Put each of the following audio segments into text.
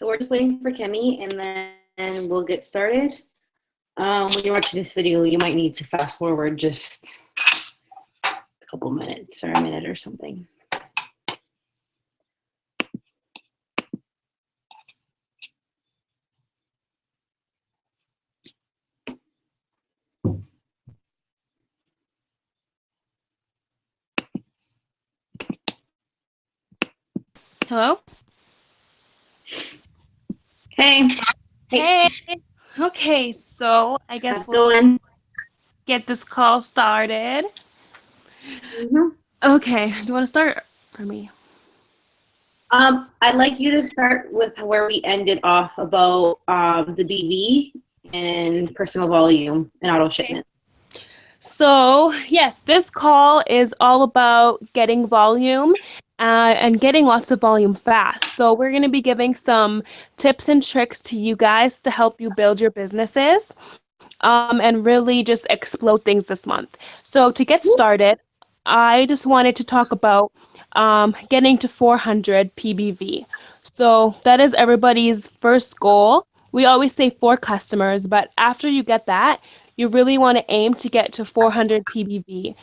So we're just waiting for Kemi, and then we'll get started. When you're watching this video, you might need to fast forward just a couple minutes or a minute or something. Hello? Hey. Hey. Okay, so I guess How's it we'll going? get this call started. Okay, do you want to start for me? I'd like you to start with where we ended off about the BV and personal volume and auto shipment. So, yes, this call is all about getting volume and getting lots of volume fast. So, we're going to be giving some tips and tricks to you guys to help you build your businesses and really just explode things this month. So, to get started, I just wanted to talk about getting to 400 PBV. So, that is everybody's first goal. We always say 4 customers, but after you get that, you really want to aim to get to 400 PBV.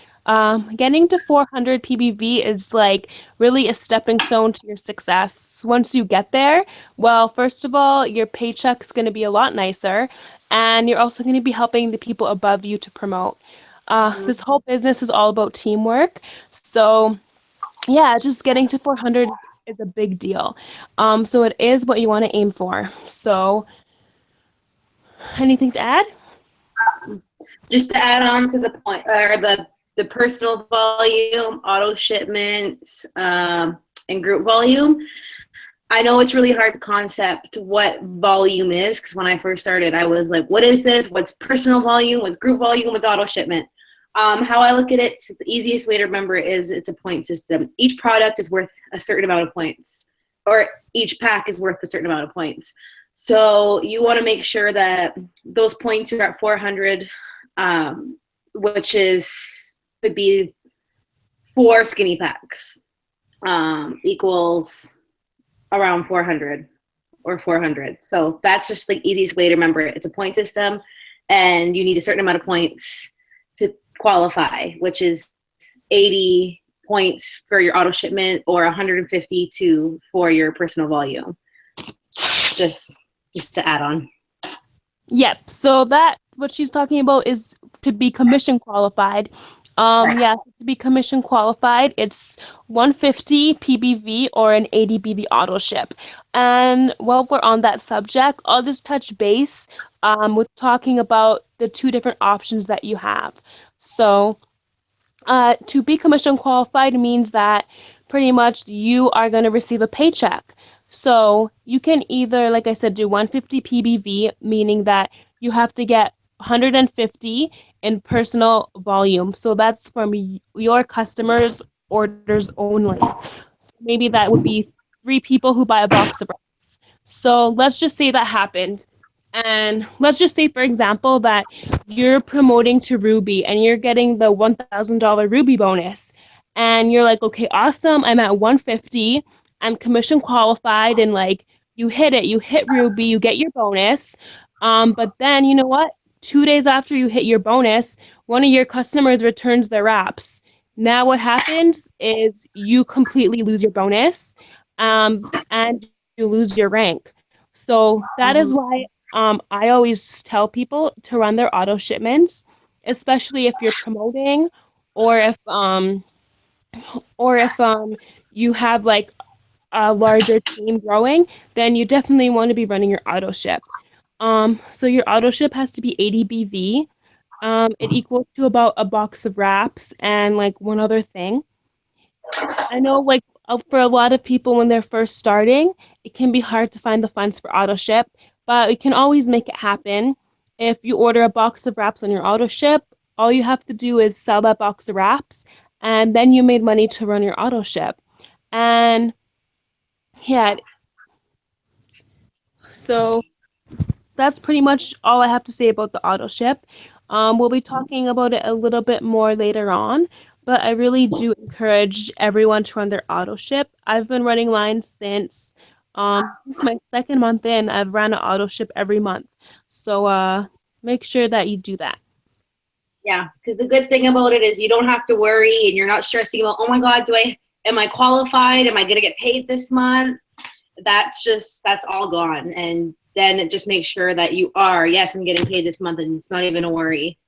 Getting to 400 PBV is like really a stepping stone to your success. Once you get there, well, first of all, your paycheck's going to be a lot nicer, and you're also going to be helping the people above you to promote. This whole business is all about teamwork. So, yeah, just getting to 400 is a big deal. So it is what you want to aim for. So, anything to add? Just to add on to the point, or the personal volume, auto shipments, and group volume. I know it's really hard to concept what volume is, because when I first started, I was like, what is this? What's personal volume? What's group volume? What's auto shipment? How I look at it, the easiest way to remember it is it's a point system. Each product is worth a certain amount of points, or each pack is worth a certain amount of points. So you want to make sure that those points are at 400, which would be 4 skinny packs, equals around 400 or 400. So that's just the easiest way to remember it. It's a point system, and you need a certain amount of points to qualify, which is 80 points for your auto shipment or 150 for your personal volume. Just to add on. Yep. So that what she's talking about is to be commission qualified. Yeah, to be commission qualified, it's 150 PBV or an 80 BV auto ship. And while we're on that subject, I'll just touch base with talking about the 2 different options that you have. So, to be commission qualified means that pretty much you are going to receive a paycheck. So you can either, like I said, do 150 PBV, meaning that you have to get 150 in personal volume. So that's from your customers' orders only. So maybe that would be 3 people who buy a box of rice. So let's just say that happened. And let's just say, for example, that you're promoting to Ruby and you're getting the $1,000 Ruby bonus. And you're like, okay, awesome. I'm at 150. I'm commission qualified. And like, you hit it. You hit Ruby. You get your bonus. But then, you know what? 2 days after you hit your bonus, one of your customers returns their wraps. Now, what happens is you completely lose your bonus and you lose your rank. So that is why I always tell people to run their auto shipments, especially if you're promoting or if you have like a larger team growing, then you definitely want to be running your auto ship. So your auto ship has to be 80 BV. It equals to about a box of wraps and like one other thing. I know like for a lot of people when they're first starting, it can be hard to find the funds for auto ship, but you can always make it happen. If you order a box of wraps on your auto ship, all you have to do is sell that box of wraps, and then you made money to run your auto ship. And yeah, so that's pretty much all I have to say about the auto ship. We'll be talking about it a little bit more later on, but I really do encourage everyone to run their auto ship. I've been running mine since This is my second month in. I've ran an auto ship every month. So make sure that you do that. Yeah, because the good thing about it is you don't have to worry and you're not stressing about, oh my God, am I qualified? Am I gonna get paid this month? That's all gone. And then it just makes sure that you are, yes, I'm getting paid this month, and it's not even a worry.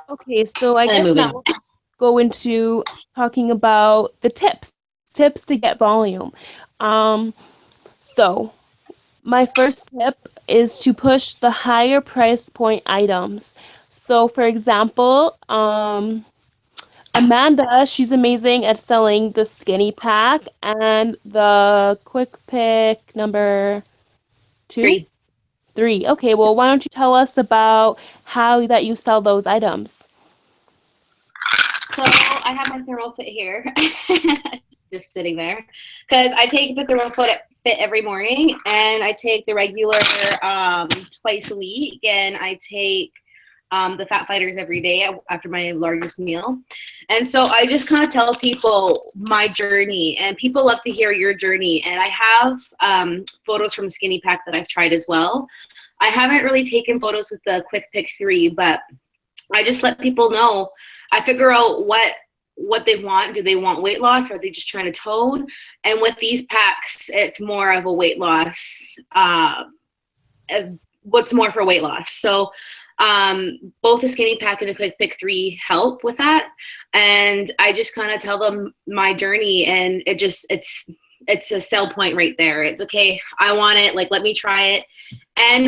Okay, so I And then guess moving now on. we'll go into talking about the tips to get volume. Um, so my first tip is to push the higher price point items. So for example, Amanda, she's amazing at selling the skinny pack and the quick pick number two, 3. three. Okay, well, why don't you tell us about how that you sell those items? So I have my thermal fit here, just sitting there, because I take the thermal fit every morning, and I take the regular twice a week, and I take the Fat Fighters every day after my largest meal. And so I just kind of tell people my journey, and people love to hear your journey. And I have photos from Skinny Pack that I've tried as well. I haven't really taken photos with the Quick Pick 3, but I just let people know. I figure out what they want. Do they want weight loss, or are they just trying to tone? And with these packs, it's more of a weight loss. What's more for weight loss? So both the skinny pack and the quick pick 3 help with that. And I just kind of tell them my journey, and it's a sell point right there. It's okay. I want it. Like, let me try it. And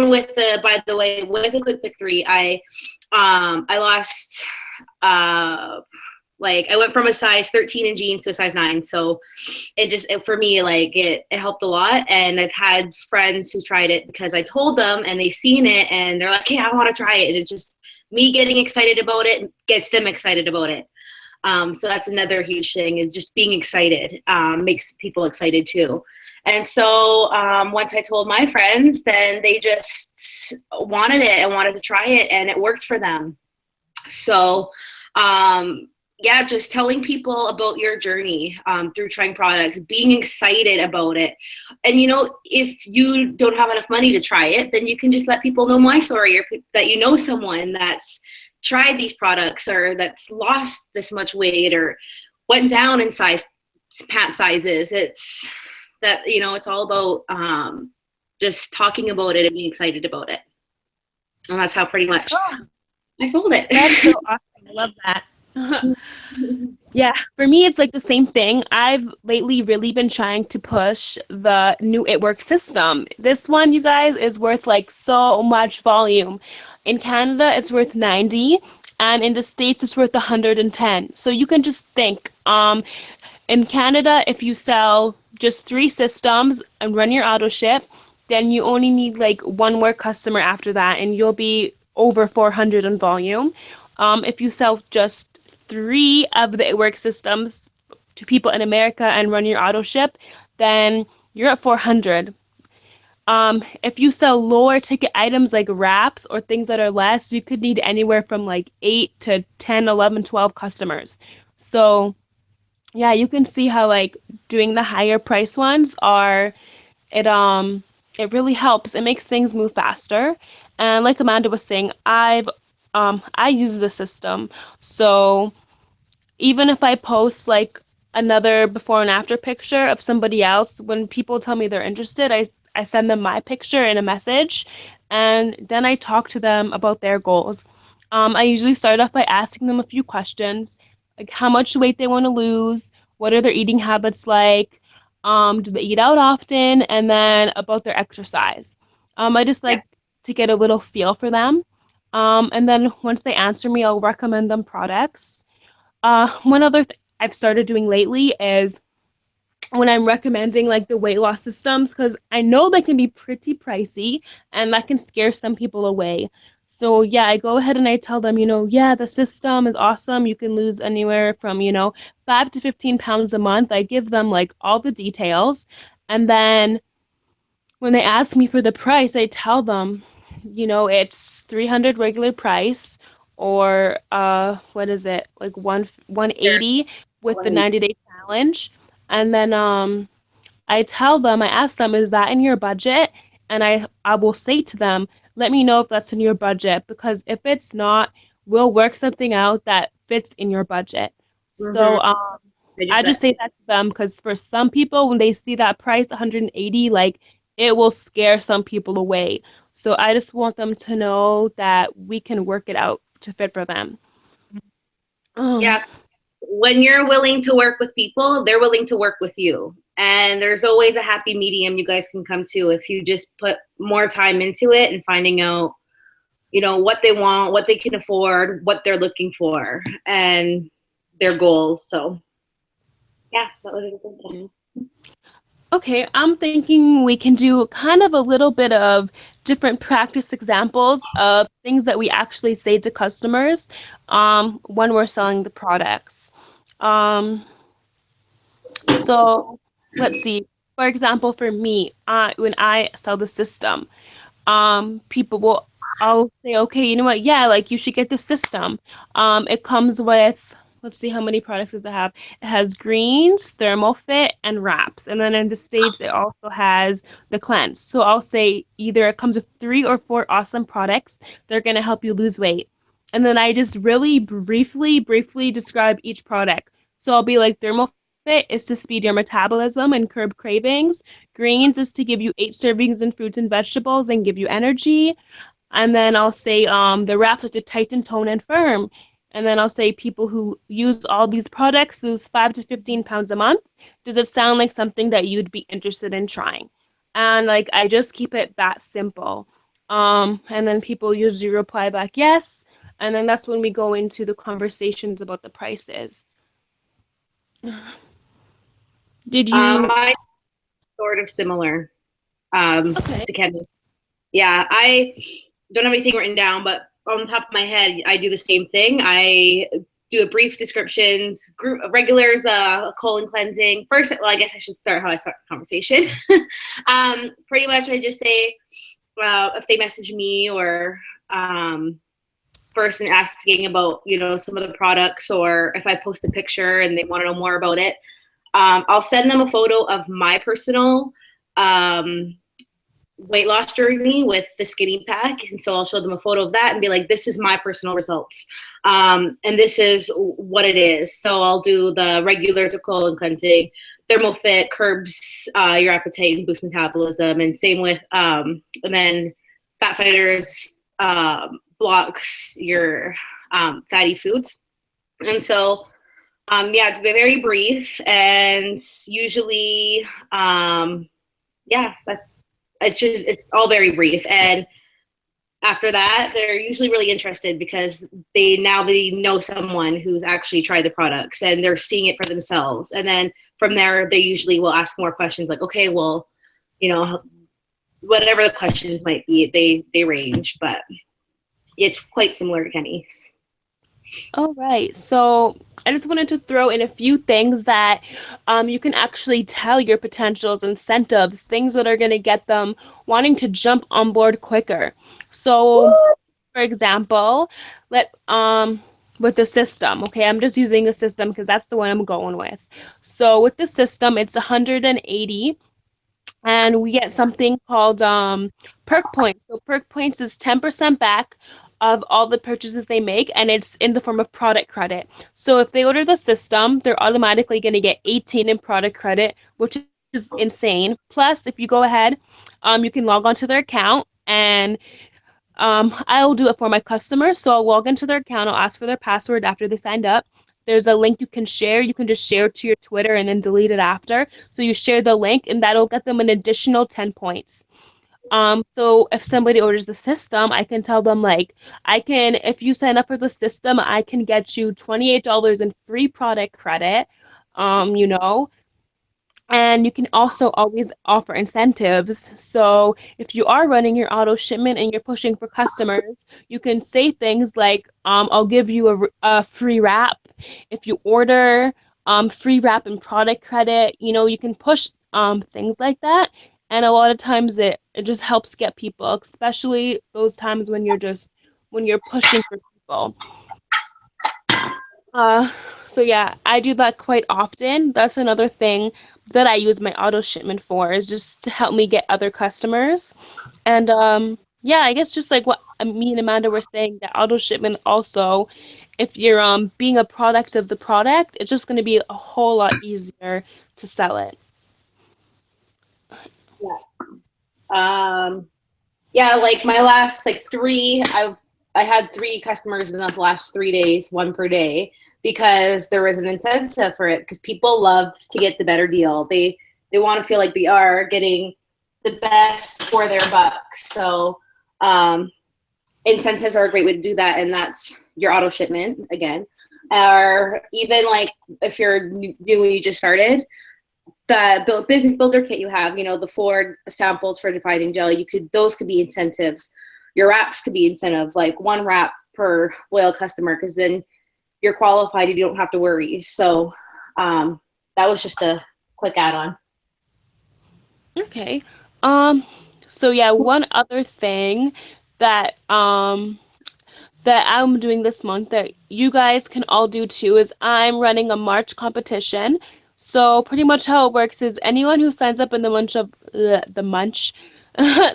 by the way, with the quick pick 3, I lost, like, I went from a size 13 in jeans to a size 9. So for me, like, it helped a lot. And I've had friends who tried it because I told them, and they've seen it, and they're like, hey, I want to try it. And it's just me getting excited about it gets them excited about it. So that's another huge thing, is just being excited makes people excited too. And so once I told my friends, then they just wanted it and wanted to try it, and it worked for them. So yeah, just telling people about your journey through trying products, being excited about it. And, if you don't have enough money to try it, then you can just let people know my story, or that you know someone that's tried these products, or that's lost this much weight, or went down in pant sizes. It's all about just talking about it and being excited about it. And that's how pretty much I sold it. That's so awesome. I love that. Yeah, for me, it's like the same thing. I've lately really been trying to push the new It Works system. This one, you guys, is worth like so much volume. In Canada, it's worth 90, and in the States, it's worth 110. So you can just think, in Canada, if you sell just 3 systems and run your auto ship, then you only need like one more customer after that, and you'll be over 400 in volume. If you sell just 3 of the It Works systems to people in America and run your auto ship, then you're at 400. If you sell lower ticket items like wraps or things that are less, you could need anywhere from like 8 to 10, 11, 12 customers. So yeah, you can see how like doing the higher price ones it really helps. It makes things move faster. And like Amanda was saying, I use the system. So even if I post like another before and after picture of somebody else, when people tell me they're interested, I send them my picture in a message, and then I talk to them about their goals. I usually start off by asking them a few questions, like how much weight they want to lose, what are their eating habits like, do they eat out often, and then about their exercise. I just Yeah. like to get a little feel for them. And then once they answer me, I'll recommend them products. One other I've started doing lately is when I'm recommending like the weight loss systems, because I know they can be pretty pricey and that can scare some people away. So yeah, I go ahead and I tell them, yeah, the system is awesome. You can lose anywhere from, 5 to 15 pounds a month. I give them like all the details. And then when they ask me for the price, I tell them, it's 300 regular price, or what is it? Like 180 with the 90-day challenge. And then I tell them, I ask them, is that in your budget? And I will say to them, let me know if that's in your budget, because if it's not, we'll work something out that fits in your budget. Mm-hmm. So I do I that. just say that to them because for some people, when they see that price, 180, like it will scare some people away. So I just want them to know that we can work it out to fit for them. Um, Yeah. When you're willing to work with people, they're willing to work with you. And there's always a happy medium you guys can come to if you just put more time into it and finding out, what they want, what they can afford, what they're looking for, and their goals. So, yeah, that was a good thing. okay, I'm thinking we can do kind of a little bit of different practice examples of things that we actually say to customers when we're selling the products. Um, so let's see. For example, for me, when I sell the system, people will I'll say, okay, you know what? Yeah, like you should get the system. It comes with, let's see how many products does it have. It has greens, thermal fit, and wraps. And then in the States, it also has the cleanse. So I'll say either it comes with 3 or 4 awesome products. They're gonna help you lose weight. And then I just really briefly describe each product. So I'll be like, thermal fit is to speed your metabolism and curb cravings. Greens is to give you 8 servings in fruits and vegetables and give you energy. And then I'll say the wraps are to tighten, tone, and firm. And then I'll say people who use all these products lose 5 to 15 pounds a month. Does it sound like something that you'd be interested in trying? And like I just keep it that simple. And then people usually reply back yes. And then that's when we go into the conversations about the prices. Did you? My sort of similar Okay. to Kemi. Yeah, I don't have anything written down, but on the top of my head, I do the same thing. I do a brief descriptions, group regulars, colon cleansing. First, well, I guess I should start how I start the conversation. Pretty much, I just say if they message me or first and asking about some of the products, or if I post a picture and they want to know more about it, I'll send them a photo of my personal weight loss journey with the skinny pack. And so I'll show them a photo of that and be like, this is my personal results. And this is what it is. So I'll do the regulars of colon cleansing, thermal fit, curbs your appetite and boosts metabolism. And same with, and then fat fighters blocks your fatty foods. And so, yeah, it's very brief and usually, yeah, it's all very brief. And after that, they're usually really interested because they know someone who's actually tried the products and they're seeing it for themselves. And then from there, they usually will ask more questions like, okay, well, whatever the questions might be, they range, but it's quite similar to Kenny's. All right. So I just wanted to throw in a few things that you can actually tell your potentials, incentives, things that are going to get them wanting to jump on board quicker. So, for example, let with the system, okay, I'm just using the system because that's the one I'm going with. So with the system, it's 180 and we get something called perk points. So perk points is 10% back of all the purchases they make, and it's in the form of product credit. So if they order the system, they're automatically going to get 18 in product credit, which is insane. Plus, if you go ahead, you can log onto their account and I'll do it for my customers. So I'll log into their account. I'll ask for their password after they signed up. There's a link you can share. You can just share it to your Twitter and then delete it after. So you share the link and that'll get them an additional 10 points. So if somebody orders the system, I can tell them like, if you sign up for the system, I can get you $28 in free product credit. You know, and you can also always offer incentives. So if you are running your auto shipment and you're pushing for customers, you can say things like, I'll give you a free wrap if you order, free wrap and product credit. You know, you can push things like that. And a lot of times it just helps get people, especially those times when you're pushing for people. Uh, so yeah, I do that quite often. That's another thing that I use my auto shipment for, is just to help me get other customers. And yeah, I guess just like what me and Amanda were saying, that auto shipment also, if you're being a product of the product, it's just going to be a whole lot easier to sell it. Yeah. Yeah, like my last like three, I had three customers in the last 3 days, one per day, because there was an incentive for it. Because people love to get the better deal. They want to feel like they are getting the best for their buck. So incentives are a great way to do that, and that's your auto shipment again. Or even like if you're new and you just started, the business builder kit you have, you know, the 4 samples for dividing gel, those could be incentives. Your wraps could be incentives, like 1 wrap per loyal customer, because then you're qualified, you don't have to worry. So that was just a quick add-on. Okay. Um, so yeah, one other thing that that I'm doing this month that you guys can all do too is I'm running a March competition. So pretty much how it works is anyone who signs up in the month of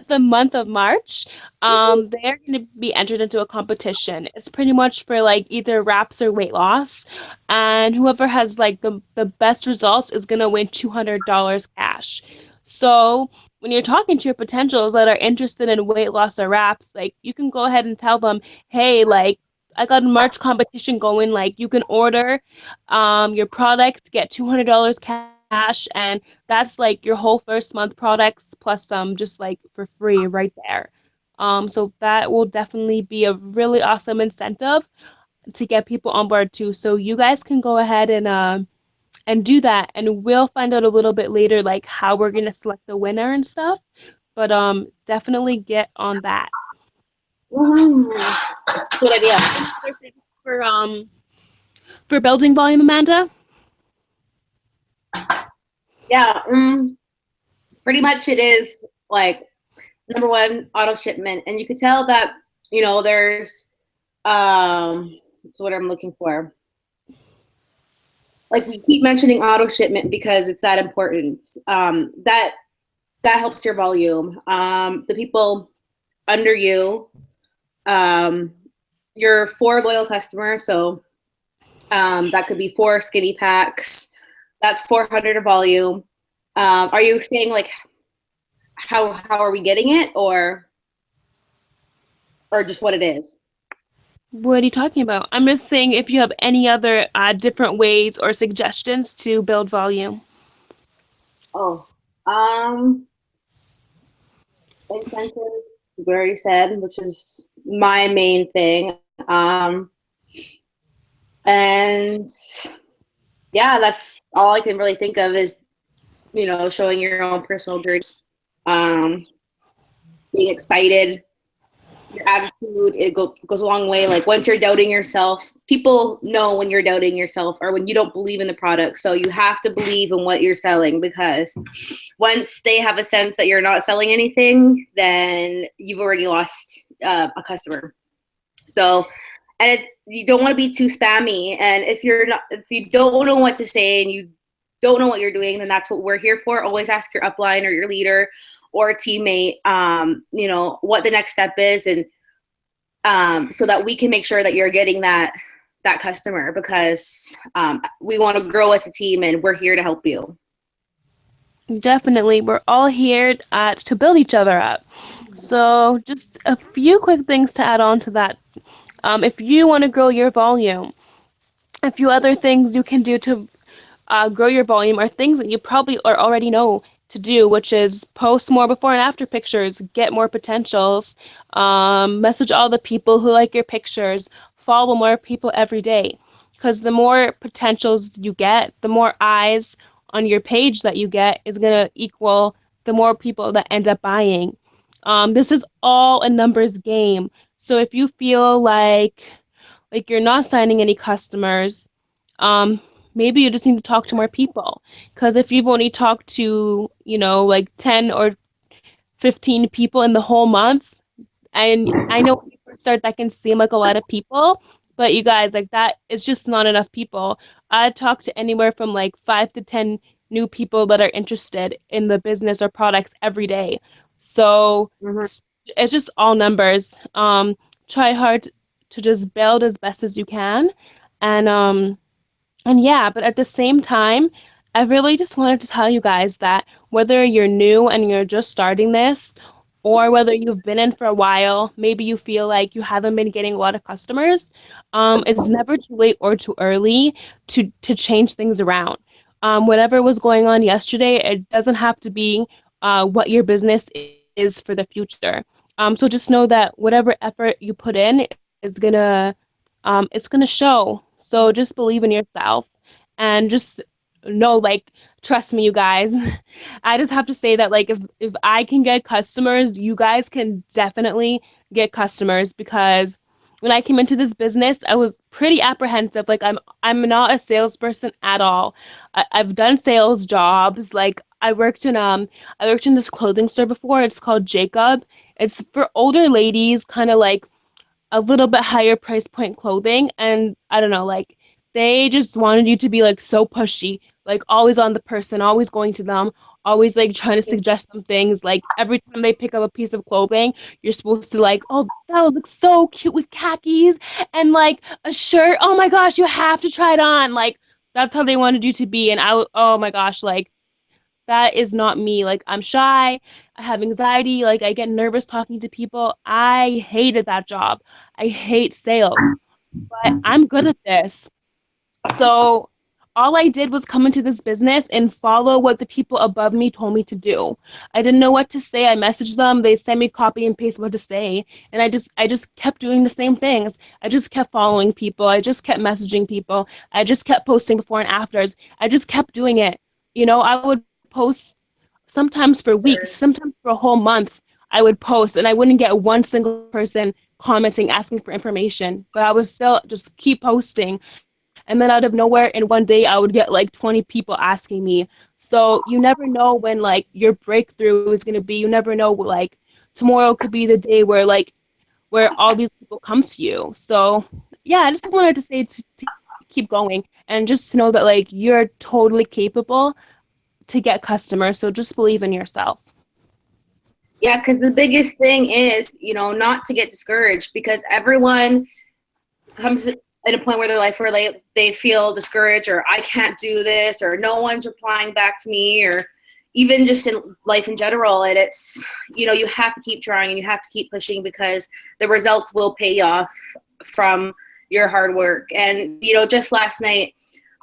the month of March, they're going to be entered into a competition. It's pretty much for like either wraps or weight loss, and whoever has like the best results is going to win $200 cash. So when you're talking to your potentials that are interested in weight loss or wraps, like you can go ahead and tell them, hey, like I got a March competition going, like you can order your product, get $200 cash, and that's like your whole first month products plus some just like for free right there. So that will definitely be a really awesome incentive to get people on board too. So you guys can go ahead and do that, and we'll find out a little bit later like how we're gonna select the winner and stuff. But definitely get on that. Woohoo. Good idea. Other things for building volume, Amanda? Yeah, pretty much it is like number one, auto shipment, and you could tell that, you know, there's what's what I'm looking for. Like we keep mentioning auto shipment because it's that important. That helps your volume. The people under you, um, your 4 loyal customers, so that could be 4 skinny packs. That's 400 of volume. Are you saying like how are we getting it, or just what it is? What are you talking about? I'm just saying if you have any other different ways or suggestions to build volume. Oh, incentives, we already said, which is my main thing. And yeah, that's all I can really think of is, you know, showing your own personal journey, being excited, your attitude, goes a long way. Like once you're doubting yourself, people know when you're doubting yourself or when you don't believe in the product. So you have to believe in what you're selling, because once they have a sense that you're not selling anything, then you've already lost a customer. So, and you don't want to be too spammy. And if you don't know what to say and you don't know what you're doing, then that's what we're here for. Always ask your upline or your leader or a teammate, you know, what the next step is, and so that we can make sure that you're getting that customer, because we want to grow as a team and we're here to help you. Definitely, we're all here to build each other up. So just a few quick things to add on to that. If you want to grow your volume, a few other things you can do to grow your volume are things that you probably or already know to do, which is post more before and after pictures, get more potentials, message all the people who like your pictures, follow more people every day. Because the more potentials you get, the more eyes on your page that you get is going to equal the more people that end up buying. This is all a numbers game. So if you feel like you're not signing any customers, um, maybe you just need to talk to more people. Because if you've only talked to, you know, like 10 or 15 people in the whole month, and I know when you first start, that can seem like a lot of people, but you guys, like that is just not enough people. I talked to anywhere from like 5 to 10 new people that are interested in the business or products every day. So Mhm. it's just all numbers. Try hard to just build as best as you can, and yeah, but at the same time, I really just wanted to tell you guys that whether you're new and you're just starting this, or whether you've been in for a while, maybe you feel like you haven't been getting a lot of customers, it's never too late or too early to change things around. Whatever was going on yesterday, it doesn't have to be what your business is for the future. So just know that whatever effort you put in is gonna it's gonna show. So just believe in yourself and just know, like, trust me, you guys. I just have to say that, like, if I can get customers, you guys can definitely get customers because when I came into this business, I was pretty apprehensive. Like, I'm not a salesperson at all. I've done sales jobs. Like, I worked in this clothing store before. It's called Jacob. It's for older ladies, kind of like a little bit higher price point clothing, and I don't know, like they just wanted you to be like so pushy, like always on the person, always going to them, always like trying to suggest them things. Like every time they pick up a piece of clothing, you're supposed to like, oh, that would look so cute with khakis and like a shirt. Oh my gosh, you have to try it on. Like that's how they wanted you to be. And oh my gosh, like that is not me. Like I'm shy, I have anxiety, like I get nervous talking to people. I hated that job. I hate sales, but I'm good at this. So all I did was come into this business and follow what the people above me told me to do. I didn't know what to say. I messaged them, they sent me copy and paste what to say, and I just kept doing the same things. I just kept following people. I just kept messaging people. I just kept posting before and afters. I just kept doing it. I would post sometimes for weeks, sometimes for a whole month. I would post and I wouldn't get one single person commenting asking for information, but I would still just keep posting, and then out of nowhere in one day I would get like 20 people asking me. So you never know when like your breakthrough is going to be. You never know, like tomorrow could be the day where all these people come to you. So yeah, I just wanted to say to keep going and just to know that like you're totally capable to get customers. So just believe in yourself. Yeah, because the biggest thing is, not to get discouraged, because everyone comes at a point where their life where they feel discouraged, or I can't do this, or no one's replying back to me, or even just in life in general. And it's, you have to keep trying and you have to keep pushing, because the results will pay off from your hard work. And, just last night,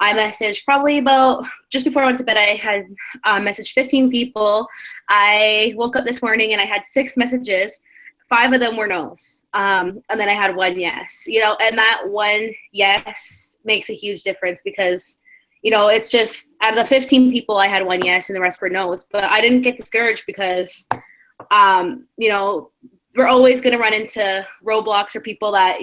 I messaged probably about just before I went to bed. I had messaged 15 people. I woke up this morning and I had 6 messages. 5 of them were no's. And then I had 1 yes, and that 1 yes makes a huge difference, because, it's just out of the 15 people, I had 1 yes and the rest were no's. But I didn't get discouraged, because, we're always going to run into roadblocks or people that,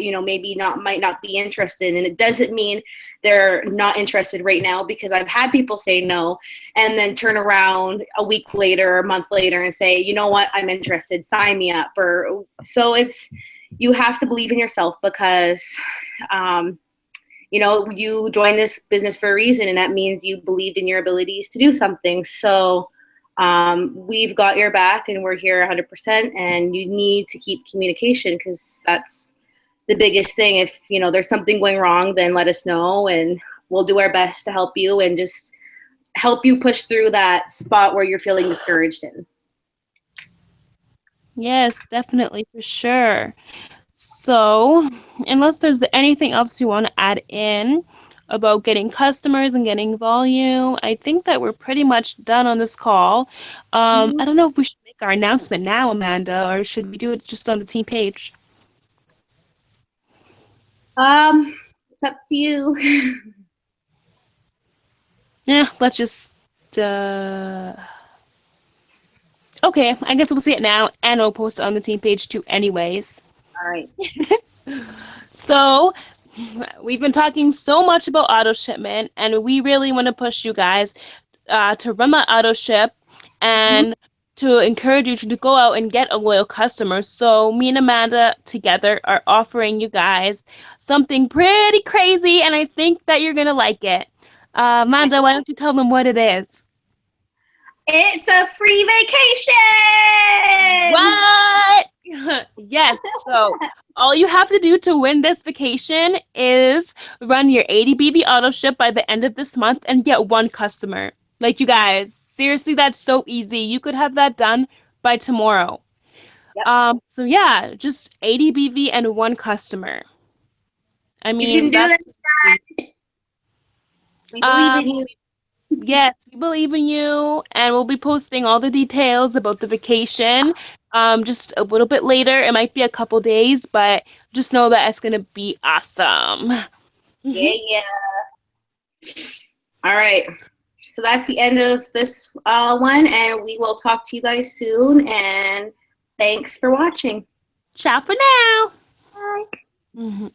might not be interested. And it doesn't mean they're not interested right now, because I've had people say no and then turn around a week later, a month later, and say, you know what, I'm interested, sign me up. So you have to believe in yourself, because, you joined this business for a reason, and that means you believed in your abilities to do something. So we've got your back and we're here 100%, and you need to keep communication, because that's the biggest thing. If there's something going wrong, then let us know and we'll do our best to help you and just help you push through that spot where you're feeling discouraged in. Yes, definitely, for sure. So, unless there's anything else you want to add in about getting customers and getting volume, I think that we're pretty much done on this call. I don't know if we should make our announcement now, Amanda, or should we do it just on the team page? It's up to you. Yeah, let's just. Uh... Okay, I guess we'll see it now, and we'll post it on the team page too, anyways. All right. So, we've been talking so much about auto shipment, and we really want to push you guys to run my auto ship Mhm. and to encourage you to go out and get a loyal customer. So, me and Amanda together are offering you guys something pretty crazy, and I think that you're going to like it. Amanda, why don't you tell them what it is? It's a free vacation! What? Yes. So all you have to do to win this vacation is run your 80 BB auto ship by the end of this month and get one customer. Like, you guys, seriously, that's so easy. You could have that done by tomorrow. Yep. So yeah, just 80 BV and one customer. I You mean, can do that's this, guys. We believe in you. yes, we believe in you, and we'll be posting all the details about the vacation. Just a little bit later. It might be a couple days, but just know that it's gonna be awesome. Yeah, yeah. All right. So that's the end of this one, and we will talk to you guys soon. And thanks for watching. Ciao for now. Bye. Mhm.